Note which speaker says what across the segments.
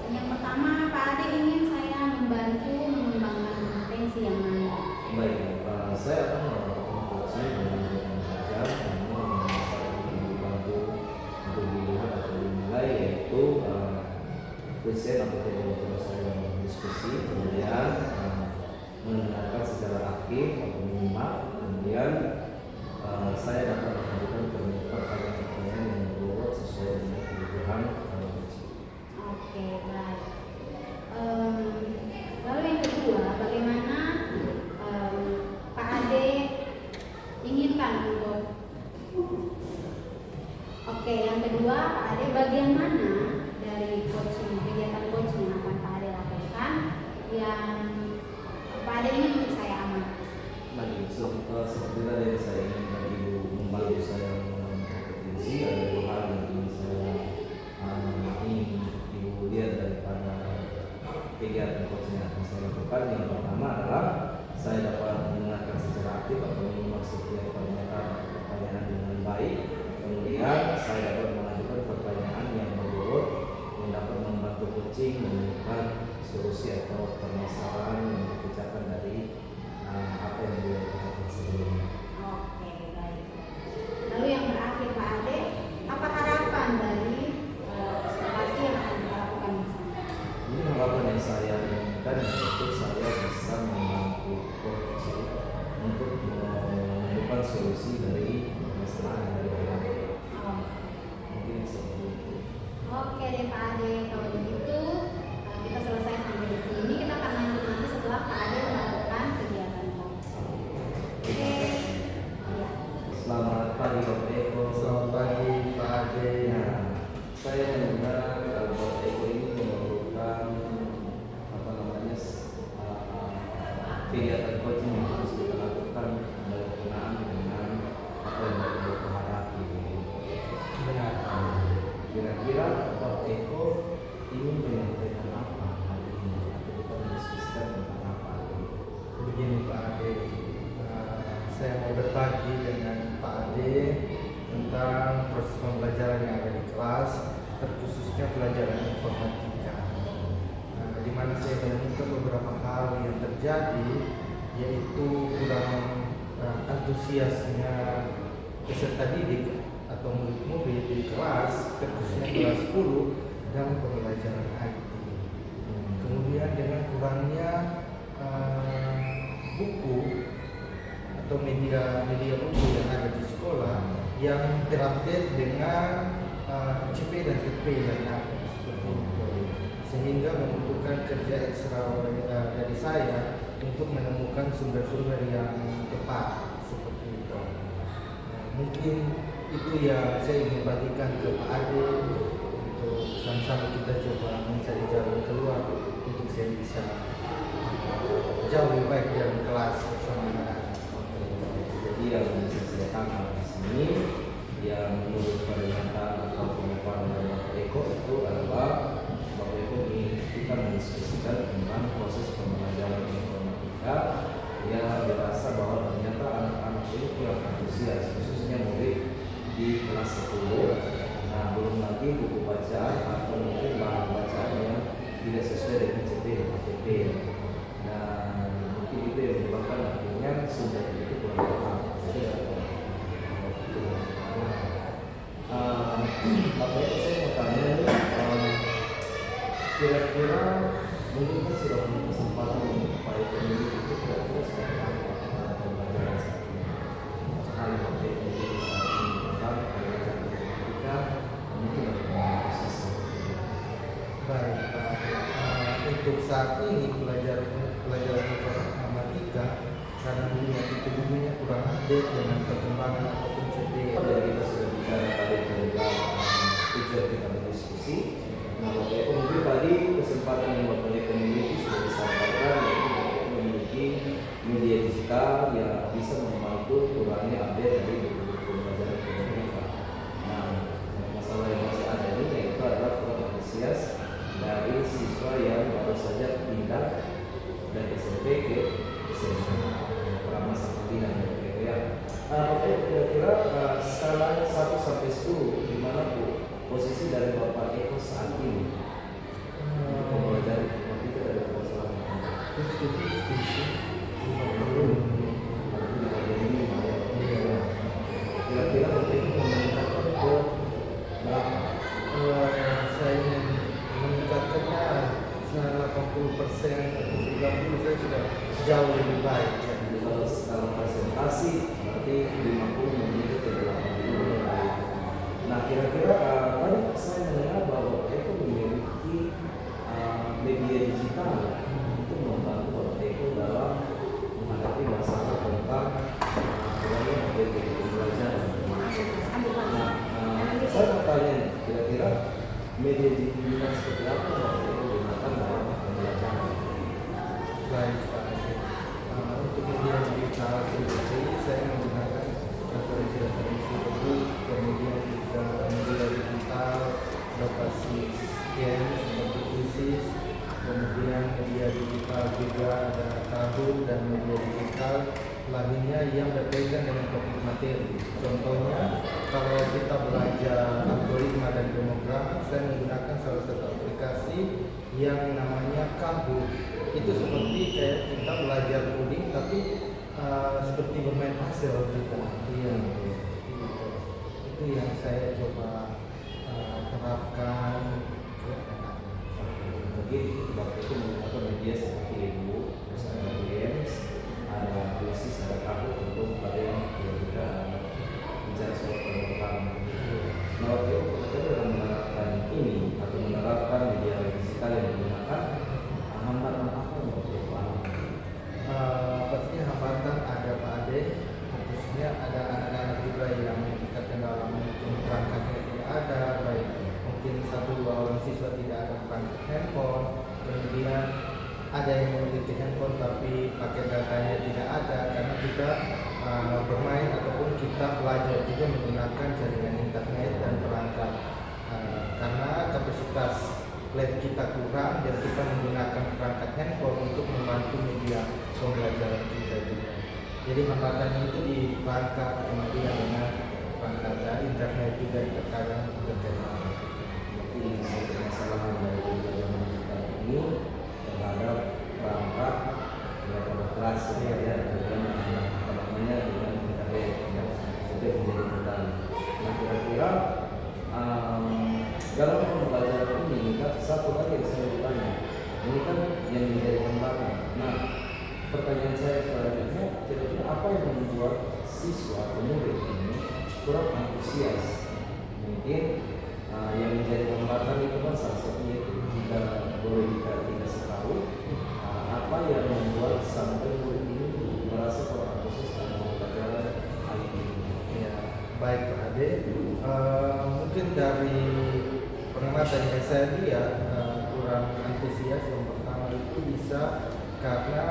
Speaker 1: Yang pertama, Pak Ade ingin saya membantu mengembangkan kompetensi yang mana?
Speaker 2: Baik, saya akan melakukan coaching dengan belajar namun saya ingin dibantu untuk dilihat atau dinilai yaitu present atau teknologi saya diskusi, kemudian mendengarkan secara aktif atau menyimak, kemudian saya dapat mengajukan pertanyaan-pertanyaan yang berbobot sesuai dengan kebutuhan
Speaker 1: Oke, baik. Lalu yang kedua, bagaimana Pak Ade inginkan untuk yang kedua, Pak Ade bagian mana dari kegiatan coaching yang akan Pak Ade lakukan yang Pak Ade ingin untuk saya amati?
Speaker 2: Baik, seperti tadi saya ingin Ibu membantu saya mengenai kompetensi, ada dua hal yang ingin saya ingin Ibu lihat daripada kegiatan coaching yang akan saya lakukan. Yang pertama adalah saya dapat mendengarkan secara aktif atau menyimak setiap pertanyaan dengan baik. Kemudian saya dapat mengajukan pertanyaan yang berbobot yang dapat membantu coaching menemukan solusi atau permasalahan yang dipecahkan dari apa yang dilakukan sebelumnya.
Speaker 1: Oke, baik. Lalu yang terakhir, Pak Ade, apa harapan dari observasi yang akan kita lakukan bersama?
Speaker 2: Ini harapan yang saya inginkan yaitu saya bisa membantu coaching untuk menemukan solusi dari permasalahan yang dialami. Mungkin seperti itu.
Speaker 1: Oke deh Pak Ade, kalau begitu kita selesai sampai di sini. Kita akan lanjut nanti setelah Pak Ade melakukan kegiatan coaching. Oke. Ya.
Speaker 2: Selamat pagi Bapak Eko.
Speaker 3: Selamat pagi Pak Ade.
Speaker 2: Nah, saya mendengar Bapak Eko ini memerlukan kegiatan coaching yang harus kita lakukan berkenaan dengan apa yang Bapak hadapi.
Speaker 3: Benar.
Speaker 2: Kira-kira Bapak Eko ingin menyampaikan apa hari ini atau kita mendiskusikan tentang apa?
Speaker 3: Begini Pak Ade, saya mau berbagi dengan Pak Ade tentang proses pembelajaran yang ada di kelas, terkhususnya pelajaran informatika. Di mana saya menemukan beberapa hal yang terjadi, yaitu kurang antusiasnya peserta didik atau murid-murid di kelas, terkhususnya kelas 10 dalam pembelajaran IT. Kemudian dengan kurangnya buku atau media buku yang ada di sekolah yang terupdate dengan CP dan TP yang ada seperti itu, sehingga membutuhkan kerja ekstra dari saya untuk menemukan sumber-sumber yang tepat seperti itu. Mungkin itu yang saya ingin bagikan ke Pak Ade untuk sama-sama kita coba mencari jalan keluar untuk saya bisa jauh lebih baik dalam kelas bersama anak-anak.
Speaker 2: Jadi yang bisa saya tangkap di sini, yang menurut pernyataan atau pemaparan dari Bapak Eko itu adalah Bapak Eko ingin kita mendiskusikan tentang proses pembelajaran informatika yang dirasa bahwa ternyata anak-anak ini kurang antusias, khususnya murid di kelas 10. Nah, belum lagi buku bacaan atau mungkin bahan bacaan yang tidak sesuai dengan CP dan KTP. Nah, mungkin itu yang menyebabkan akhirnya sudah itu kurang paham. Bapak Eko, saya mau tanya nih, kira-kira mungkin kan sudah punya kesempatan untuk supaya pemilik itu kira-kira seperti apa pembelajaran saat ini? Hal yang Bapak Eko saat ini tentang pembelajaran informatika mungkin ada proses seperti itu.
Speaker 3: Baik Pak, untuk saat ini pelajaran informatika karena dulunya kurang update dengan perkembangan ataupun CP.
Speaker 2: Dari kita sudah bicara tadi tentang tujuan kita berdiskusi. Nah, Bapak Eko mungkin tadi kesempatan yang Bapak Eko miliki sudah disampaikan, yaitu Bapak Eko memiliki media digital yang bisa membantu kurangnya update dari buku-buku pelajaran informatika. Nah, masalah yang masih ada ini yaitu adalah kurang antusias dari siswa yang baru saja pindah dari SMP ke SMA. Kurang masa pilihan ya. Bapak Eko kira-kira skala 1 sampai 10 di mana Bu posisi kondisi dari Bapak Eko saat ini untuk mempelajari informatika dari Bapak selama ini?
Speaker 3: 50-50 sih.
Speaker 2: Iya. Kira-kira Bapak Eko meningkatkan ke berapa?
Speaker 3: Saya ingin meningkatkannya 80% atau 90% saya sudah jauh lebih baik.
Speaker 2: Jadi kalau dalam presentasi berarti 50 menjadi ke 80. Nah kira-kira tadi saya mendengar bahwa Bapak Eko memiliki media digital itu membantu Bapak Eko dalam menghadapi masalah tentang media pembelajaran. Nah, saya mau tanya kira-kira media digital seperti apa yang Bapak Eko gunakan dalam pembelajaran?
Speaker 3: Baik, Pak. Untuk media digital sendiri saya menggunakan referensi-referensi buku, kemudian juga media digital lokasi scan seperti krisis, kemudian media digital juga ada tabung dan media digital lainnya yang berkaitan dengan topik materi. Contohnya, kalau kita belajar algoritma dan demogram, saya menggunakan salah satu aplikasi yang namanya Kahoot. Itu seperti kayak kita belajar coding tapi seperti bermain puzzle gitu. Iya, itu yang saya coba terapkan.
Speaker 2: Mungkin Bapak Eko menggunakan media seperti Lego, terus ada games, ada krisis, ada Kahoot untuk kalian juga bicara soal pengetahuan. Nah, Bapak Eko dalam menerapkan ini atau menerapkan media digital yang digunakan, hambatan apa yang Bapak Eko alami?
Speaker 3: Pastinya hambatan ada Pak Ade, khususnya ada anak-anak juga yang terkendala mungkin perangkatnya tidak ada, baik mungkin 1-2 orang siswa tidak ada perangkat handphone, kemudian ada yang memiliki handphone tapi pakai datanya tidak ada karena kita bermain ataupun kita belajar juga menggunakan jaringan internet dan perangkat karena kapasitas lab kita kurang dan kita menggunakan perangkat handphone untuk membantu media pembelajaran kita juga. Jadi hambatannya itu di perangkat kemudian dengan perangkat internet juga terkadang terkena.
Speaker 2: Berarti permasalahan dari pembelajaran digital ini terhadap perangkat pada kelas ya dengan apa namanya dengan internet yang sudah menjadi kendala. Nah kira-kira dalam pembelajaran ini kan satu lagi yang saya mau tanya, ini kan yang menjadi hambatan. Nah pertanyaan saya selanjutnya, kira-kira apa yang membuat siswa atau murid ini kurang antusias? Mungkin yang menjadi hambatan itu kan salah satunya itu jika boleh dikasih tahu apa yang membuat sampai murid ini merasa kurang antusias dalam pelajaran IT ini.
Speaker 3: Ya, baik Pak Ade. Mungkin dari pengamatan yang saya lihat kurang antusias yang pertama itu bisa karena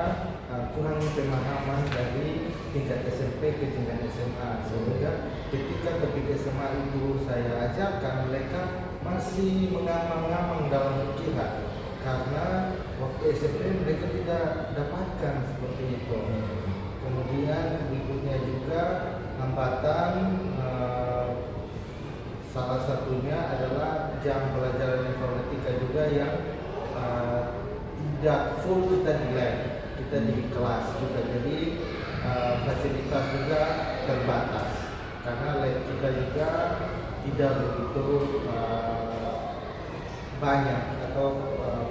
Speaker 3: kurang pemahaman dari tingkat SMP ke tingkat SMA, sehingga ketika topik SMA itu saya ajarkan mereka masih mengamang-amang dalam pikiran karena waktu SMP mereka tidak dapatkan seperti itu. Kemudian berikutnya juga hambatan salah satunya adalah jam pelajaran informatika juga yang tidak full kita di lab, kita di kelas juga, jadi fasilitas juga terbatas karena lab kita juga tidak begitu banyak atau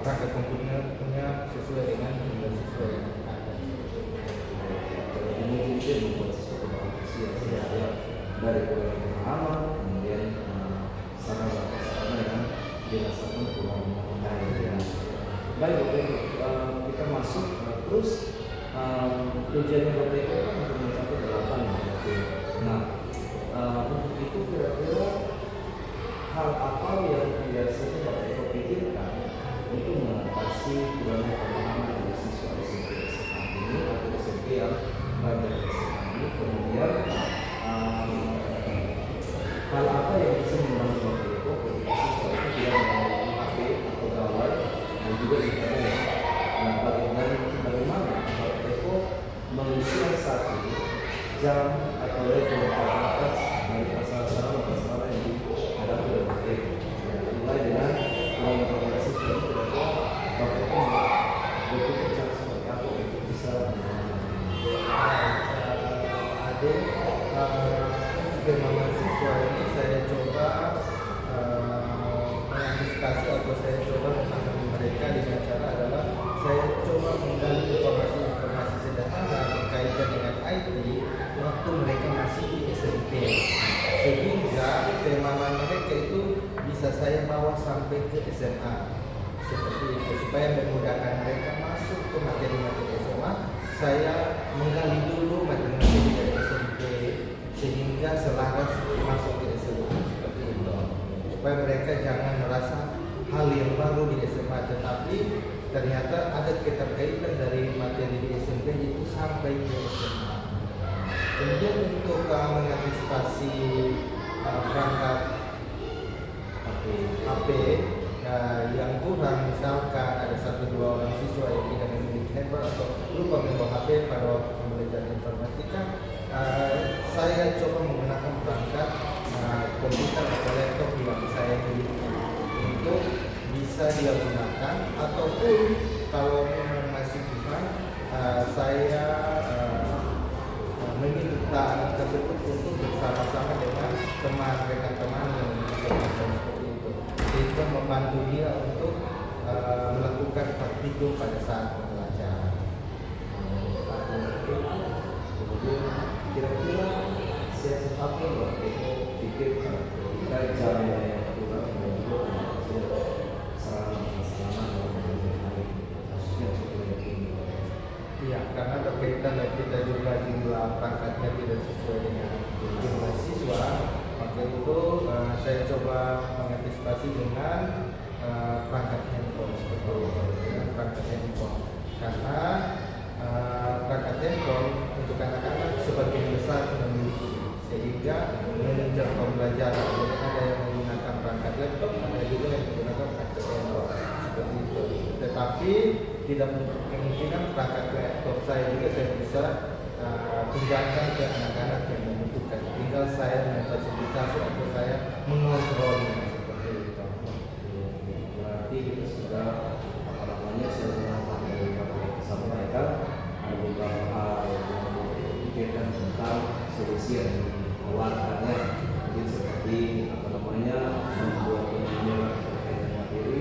Speaker 3: perangkat komputernya sesuai dengan jumlah siswa yang ada.
Speaker 2: Ini mungkin membuat siswa kurang antusias ya, dari kurang pemahaman, kemudian sarana yang dirasakan kurang memadai. Ya. Baik, oke, kita masuk terus tujuannya Bapak Eko kan untuk mencapai 8 ya. Nah, untuk itu kira-kira hal apa yang biasanya Bapak Eko pikirkan untuk mengatasi kurangnya pemahaman dari siswa SMP SMA ini atau SMP yang belajar SMA ini, kemudian hal apa yang bisa membantu Bapak Eko ketika siswa itu tidak menggunakan HP atau gawai dan juga internet. Nah, bagaimana Bapak Eko mensiasati jam atau level atas dari masalah yang dihadapi oleh Bapak Eko. terkait dengan rekomendasi siswa kira-kira Bapak berpikir seperti apa untuk bisa
Speaker 3: adik perkembangan siswa ini saya coba mengantisipasi atau saya coba menangani mereka dengan cara adalah saya coba menggali informasi-informasi sederhana berkaitan dengan IT waktu mereka masih di SMP, sehingga pemahaman mereka itu bisa saya bawa sampai ke SMA seperti itu, supaya memudahkan mereka masuk ke materi-materi SMA. Saya menggali dulu materi-materi dari SMP sehingga selaras masuk ke SMA seperti itu, supaya mereka jangan merasa hal yang baru di SMA, tetapi ternyata ada keterkaitan dari materi di SMP itu sampai ke SMA. Kemudian untuk mengantisipasi perangkat HP yang kurang, misalkan ada 1-2 orang siswa yang tidak memiliki handphone atau lupa membawa HP pada waktu pembelajaran informatika, saya coba menggunakan perangkat komputer atau laptop yang saya miliki untuk bisa dia gunakan, ataupun kalau memang masih kurang, saya meminta anak tersebut untuk bersama-sama dengan teman rekan teman yang menggunakan seperti itu, sehingga membantu dia untuk melakukan praktikum pada saat pembelajaran.
Speaker 2: Kemudian kira-kira siasat apa yang Bapak pikir terkait caranya yang kurang dan juga sarana kasusnya seperti ini?
Speaker 3: Iya, karena berkaitan dan kita juga jumlah perangkatnya tidak sesuai dengan jumlah siswa, maka itu saya coba mengantisipasi dengan perangkat handphone seperti itu, dengan perangkat handphone. Karena perangkat handphone untuk anak-anak sebagian besar memiliki, sehingga menunjang pembelajaran. Jadi ada yang menggunakan perangkat laptop, ada juga yang menggunakan perangkat handphone seperti itu. Tetapi tidak kemungkinan perangkat laptop saya juga saya bisa pinjamkan ke anak-anak yang membutuhkan. Tinggal saya memfasilitasi atau saya mengontrolnya seperti itu.
Speaker 2: Berarti kita sudah saya menangkap dari Bapak yang disampaikan ada beberapa hal yang dipikirkan tentang solusi yang dikeluarkannya, mungkin seperti membuat penelitian terkait dengan materi,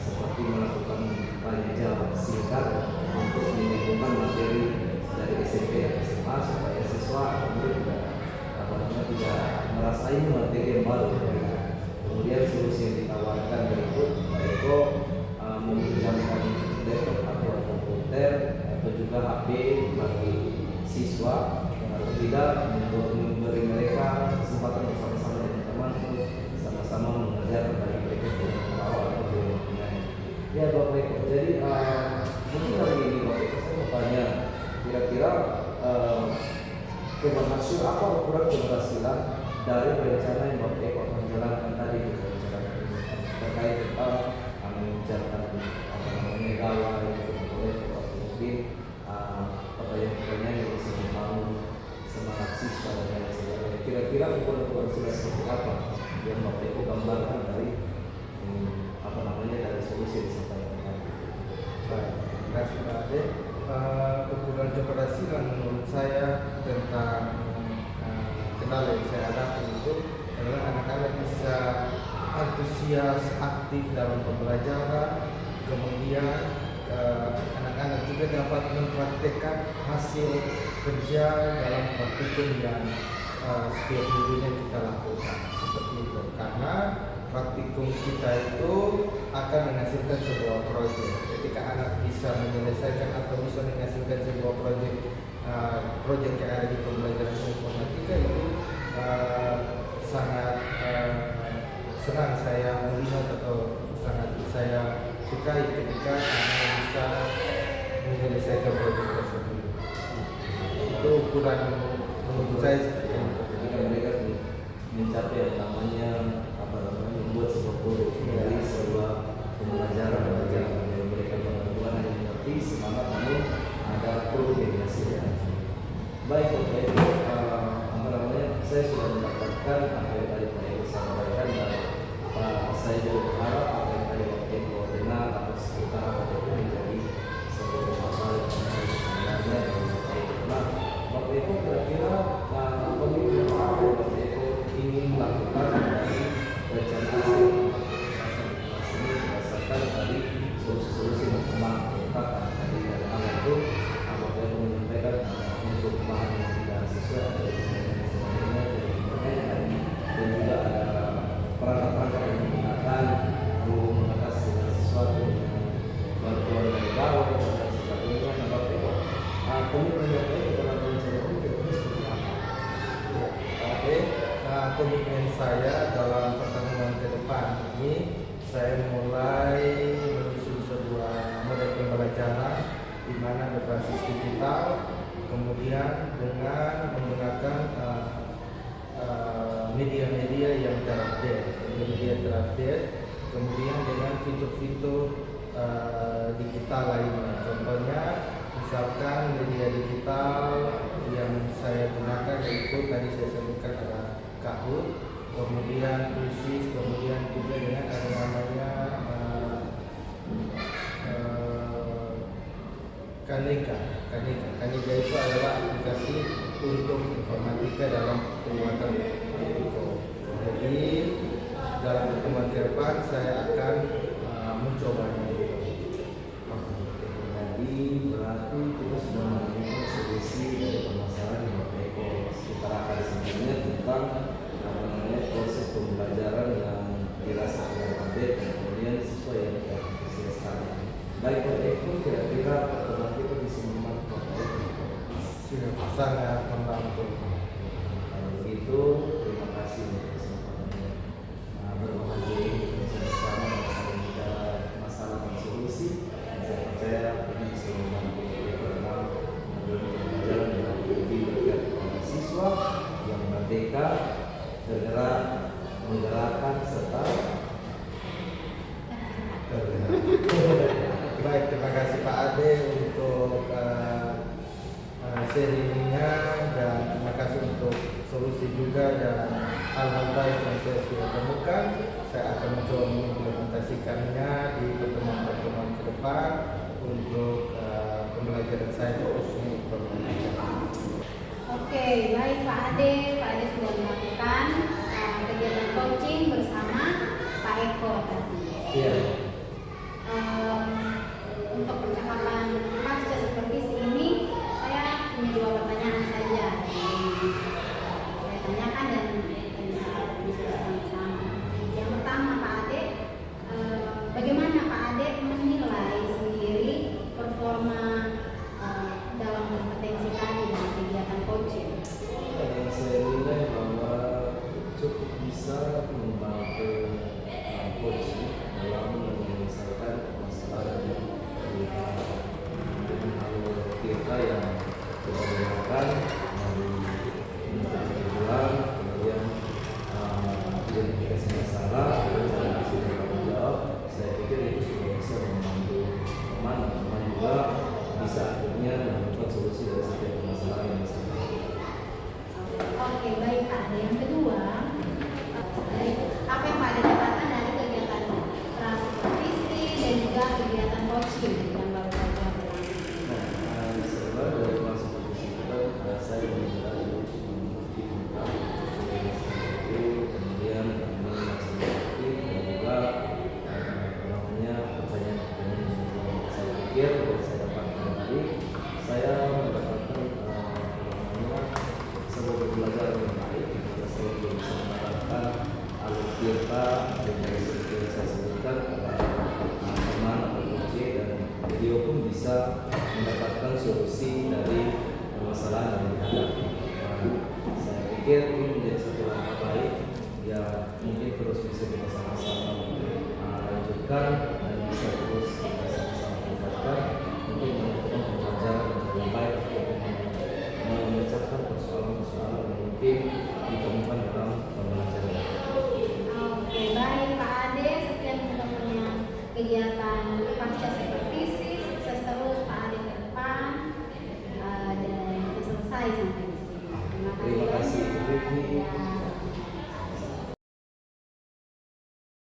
Speaker 2: seperti melakukan tanya jawab singkat untuk menyambungkan materi dari SMP dan SMA supaya siswa tidak merasa ini materi yang baru. Kemudian solusi yang ditawarkan berikut yaitu meminjamkan laptop atau komputer atau juga HP bagi siswa, atau tidak memberi mereka kesempatan bersama-sama dengan teman untuk sama-sama mengajar kepada mereka dengan melawat atau dengan ya Bapak Eko. Jadi mungkin hari ini Bapak Eko saya mau tanya kira-kira keberhasilan apa ukuran keberhasilan dari rencana yang Bapak Eko akan jalankan tadi terkait tentang mengejarkan gawai mungkin yang bisa membangun semangat siswa dan lain sebagainya. Kira-kira ukuran sudah seperti apa yang Bapak Eko gambarkan dari dari solusi yang disampaikan tadi?
Speaker 3: Baik, terima kasih Pak Ade. Ukuran keberhasilan menurut saya tentang kendala yang saya hadapi itu adalah anak-anak bisa antusias aktif dalam pembelajaran, kemudian anak-anak juga dapat mempraktekkan hasil kerja dalam praktikum yang setiap minggunya kita lakukan seperti itu, karena praktikum kita itu akan menghasilkan sebuah proyek. Ketika anak bisa menyelesaikan atau bisa menghasilkan sebuah proyek yang ada di pembelajaran informatika itu sangat senang saya melihat atau sangat saya sukai ketika anak bisa menyelesaikan proyek tersebut. Itu ukuran menurut saya
Speaker 2: ketika mereka mencapai yang namanya membuat sebuah produk dari sebuah pembelajaran yang mereka bukan hanya mengerti semangat, namun ada produk yang dihasilkan. Baik, saya sudah mendapatkan apa yang tadi Pak Eko sampaikan dan Pak Saidul
Speaker 3: saya dalam pertemuan ke depan ini, saya mulai menyusun sebuah model pembelajaran di mana berbasis digital, kemudian dengan menggunakan media-media yang terupdate, kemudian dengan fitur-fitur digital lainnya. Contohnya, misalkan media digital yang saya gunakan itu tadi saya sebutkan adalah Kahoot, kemudian Krisis, kemudian juga dengan ada namanya Kaneka itu adalah aplikasi untuk informatika dalam pembuatan artikel. Jadi dalam pertemuan ke depan saya akan mencobanya.
Speaker 2: Jadi berarti kita sudah menemukan solusi dari permasalahan yang Eko utarakan sebelumnya tentang proses pembelajaran yang dirasa tidak update dan kemudian siswa yang tidak selesai. Baik Pak Eko, kira-kira pertemuan kita bisa membantu
Speaker 3: Sangat membantu.
Speaker 2: Kalau begitu, terima kasih untuk kesempatannya berbagi bersama dan saling bicara masalah dan solusi. Saya percaya ini bisa membantu kita dalam pembelajaran yang lebih dekat kepada siswa yang merdeka, bergerak, menggerakkan serta
Speaker 3: Baik, terima kasih Pak Ade untuk sharingnya, dan terima kasih untuk solusi juga dan hal-hal baik yang saya sudah temukan. Saya akan mencoba mengimplementasikannya di pertemuan-pertemuan ke depan untuk pembelajaran saya khususnya informatika.
Speaker 1: Oke, baik Pak Ade sudah melakukan kegiatan coaching bersama Pak Eko tadi.
Speaker 3: Iya.
Speaker 1: Untuk percakapan pasca supervisi ini, saya punya 2 pertanyaan saja. Saya tanyakan dan bisa sama-sama. Yang pertama Pak Ade, bagaimana Pak Ade menilai sendiri performa dalam kompetensi tadi dalam kegiatan coaching?
Speaker 2: saya nilai bahwa cukup bisa membantu coach dalam menyelesaikan masalah yang kita yang kita gunakan dari tujuan, kemudian identifikasi masalah, dan cara bertanggung jawab. Saya pikir itu sudah bisa membantu teman-teman juga bisa akhirnya menemukan solusi dari setiap masalah yang bisa.
Speaker 1: Oke, baik Pak Ade. Yang kedua, apa yang Pak Ade dapatkan dari kegiatan supervisi dan juga kegiatan coaching yang baru saja berlangsung?
Speaker 2: Setelah dari kelas supervisi kita, saya belajar tentang kemudian aktif dan juga pertanyaan-pertanyaan yang saya pikir saya dapatkan tadi, saya mendapatkan sebuah pembelajaran yang baik. Saya bisa mendapatkan alutsista dan dari seperti yang saya sebutkan teman atau coach, dan beliau pun bisa mendapatkan solusi dari permasalahan yang dihadapi. Saya pikir ini menjadi satu langkah baik yang mungkin terus bisa kita sama-sama lanjutkan dan bisa terus kita sama-sama tingkatkan untuk melakukan pembelajaran yang baik untuk memecahkan persoalan-persoalan yang mungkin ditemukan dalam pembelajaran.
Speaker 1: Oke, baik Pak Ade, sekian untuk kegiatan pasca supervisi. Sukses terus Pak Ade ke depan, dan kita selesai sampai